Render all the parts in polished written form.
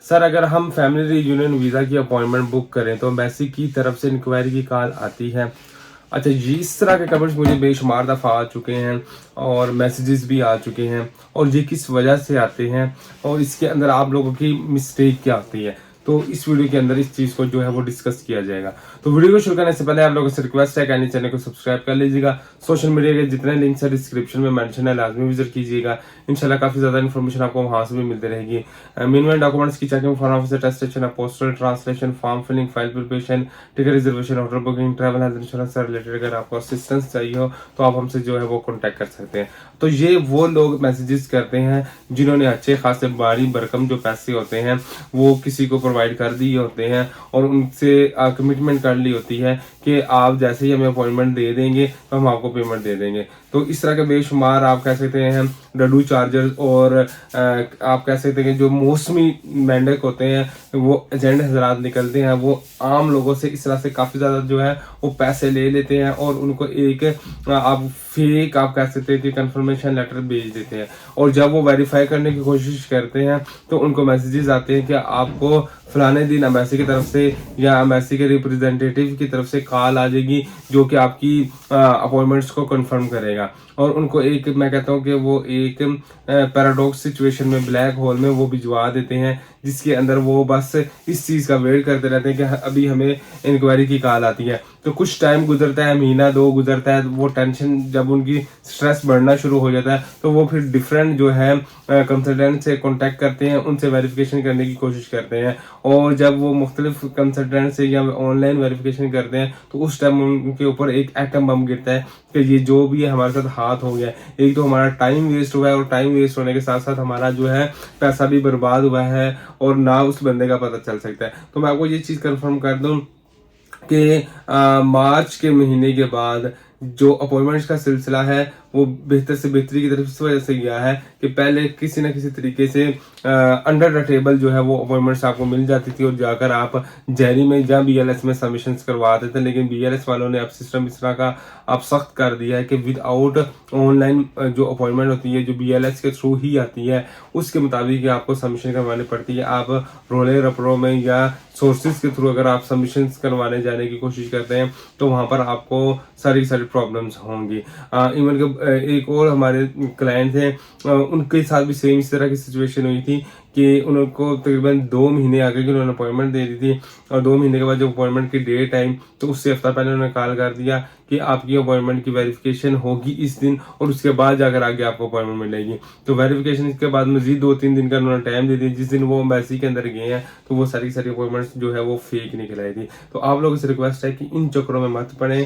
Sir अगर हम family reunion visa की अपॉइंटमेंट बुक करें तो एम्बेसी की तरफ से इंक्वायरी की कॉल आती है। अच्छा जी, इस तरह के कमेंट्स मुझे बेशुमार दफ़ा आ चुके हैं और मैसेजेस भी आ चुके हैं, और ये किस वजह से आते हैं और इसके अंदर आप लोगों की मिस्टेक क्या आती है, तो इस वीडियो के अंदर इस चीज़ को जो है वो डिस्कस किया जाएगा। तो वीडियो को शुरू करने से पहले आप लोगों से रिक्वेस्ट है कि अपने चैनल को सब्सक्राइब कर लीजिएगा। सोशल मीडिया के जितने लिंक्स है डिस्क्रिप्शन में मेंशन है, लाजमी विजिट कीजिएगा। इंशाल्लाह काफ़ी ज़्यादा इन्फॉर्मेशन आपको वहाँ से भी मिलती रहेगी। मीनवाइल डॉक्यूमेंट्स की checking, form officer attestation, postal translation, form filling, file preparation, ticket reservation, hotel booking, travel health insurance से रिलेटेड अगर आपको असिस्टेंस चाहिए हो तो आप हमसे जो है वो कॉन्टैक्ट कर सकते हैं। तो ये वो लोग मैसेजेस करते हैं जिन्होंने अच्छे खासे भारी भरकम जो पैसे होते हैं वो किसी को प्रोवाइड कर दिए होते हैं और उनसे कमिटमेंट कर ली होती है कि आप जैसे ही हमें अपॉइंटमेंट दे देंगे तो हम आपको पेमेंट दे देंगे। तो इस तरह के बेशुमार आप कह सकते हैं डडू चार्जर्स और आप कह सकते हैं कि जो मौसमी मेंढक होते हैं वो एजेंट हजरात निकलते हैं, वो आम लोगों से इस तरह से काफ़ी ज़्यादा जो है वो पैसे ले लेते हैं और उनको एक आप फेक आप कह सकते हैं कि कंफर्मेशन लेटर भेज देते हैं, और जब वो वेरीफाई करने की कोशिश करते हैं तो उनको मैसेजेस आते हैं कि आपको फलाने दिन अम्बेसी की तरफ से या अम्बेसी के रिप्रेजेंटेटिव की तरफ से कॉल आ जाएगी जो कि आपकी अपॉइंटमेंट्स को कंफर्म करेगा। और उनको एक मैं कहता हूँ कि वो एक पैराडॉक्स सिचुएशन में, ब्लैक होल में वो भिजवा देते हैं जिसके अंदर वो बस इस चीज़ का वेट करते रहते हैं कि अभी हमें इंक्वायरी की कॉल आती है। तो कुछ टाइम गुजरता है, महीना दो गुजरता है, वो टेंशन जब उनकी स्ट्रेस बढ़ना शुरू हो जाता है तो वो फिर डिफरेंट जो है कंसल्टेंट से कॉन्टैक्ट करते हैं, उनसे वेरिफिकेशन करने की कोशिश करते हैं, और जब वो मुख्तलिफ कंसल्टेंट से या ऑनलाइन वेरिफिकेशन करते हैं तो उस टाइम उनके ऊपर एक एटम बम गिरता है कि ये जो भी है हमारे साथ हाथ हो गया है। एक तो हमारा टाइम वेस्ट हुआ है और टाइम वेस्ट होने के साथ साथ हमारा जो है पैसा भी बर्बाद हुआ है और ना उस बंदे का पता चल सकता है। तो मैं आपको ये चीज़ कंफर्म कर दूं कि मार्च के महीने के बाद जो अपॉइंटमेंट्स का सिलसिला है वो बेहतर से बेहतरी की तरफ इस वजह से गया है कि पहले किसी न किसी तरीके से अंडर द टेबल जो है वो अपॉइंटमेंट्स आपको मिल जाती थी और जाकर आप जैरी में या बीएलएस में सबमिशंस करवाते थे, लेकिन बीएलएस वालों ने अब सिस्टम इस तरह का आप सख्त कर दिया है कि विदाउट ऑनलाइन जो अपॉइंटमेंट होती है जो बीएलएस के थ्रू ही आती है उसके मुताबिक आपको सबमिशन करवानी पड़ती है। आप रोले रपड़ों में या सोर्सेज के थ्रू अगर आप सबमिशन करवाने जाने की कोशिश करते हैं तो वहाँ पर आपको सारी प्रॉब्लम्स होंगी। इवन के एक और हमारे क्लाइंट थे, उनके साथ भी सेम इस तरह की सिचुएशन हुई थी कि उनको तकरीबन 2 महीने आगे की उन्होंने अपॉइंटमेंट दे दी थी, और 2 महीने के बाद जब अपॉइंटमेंट की डेट आई तो उससे हफ्ता पहले उन्होंने कॉल कर दिया कि आपकी अपॉइंटमेंट की वेरिफिकेशन होगी इस दिन और उसके बाद जाकर आगे आपको अपॉइंटमेंट मिलेगी। तो वेरिफिकेशन के बाद मजीद 2-3 दिन का उन्होंने टाइम दे दिया। जिस दिन वो एम्बेसी के अंदर गए हैं तो वो सारी अपॉइंटमेंट्स जो है वो फेक निकल आई थी। तो आप लोगों से रिक्वेस्ट है कि इन चक्करों में मत पड़ें।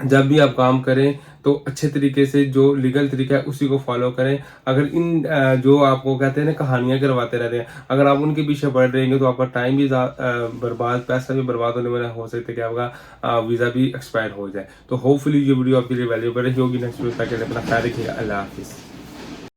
जब भी आप काम करें तो अच्छे तरीके से जो लीगल तरीका है उसी को फॉलो करें। अगर इन जो आपको कहते हैं ना कहानियां करवाते रहते हैं, अगर आप उनके पीछे पड़ रहेंगे तो आपका टाइम भी बर्बाद, पैसा भी बर्बाद होने वाला हो सकता है कि आपका वीज़ा भी एक्सपायर हो जाए। तो होपफुली ये वीडियो आपके लिए वैल्यूएबल होगी। नेक्स्ट वीडियो तक अपना ख्याल रखिएगा। अल्लाह हाफिज़।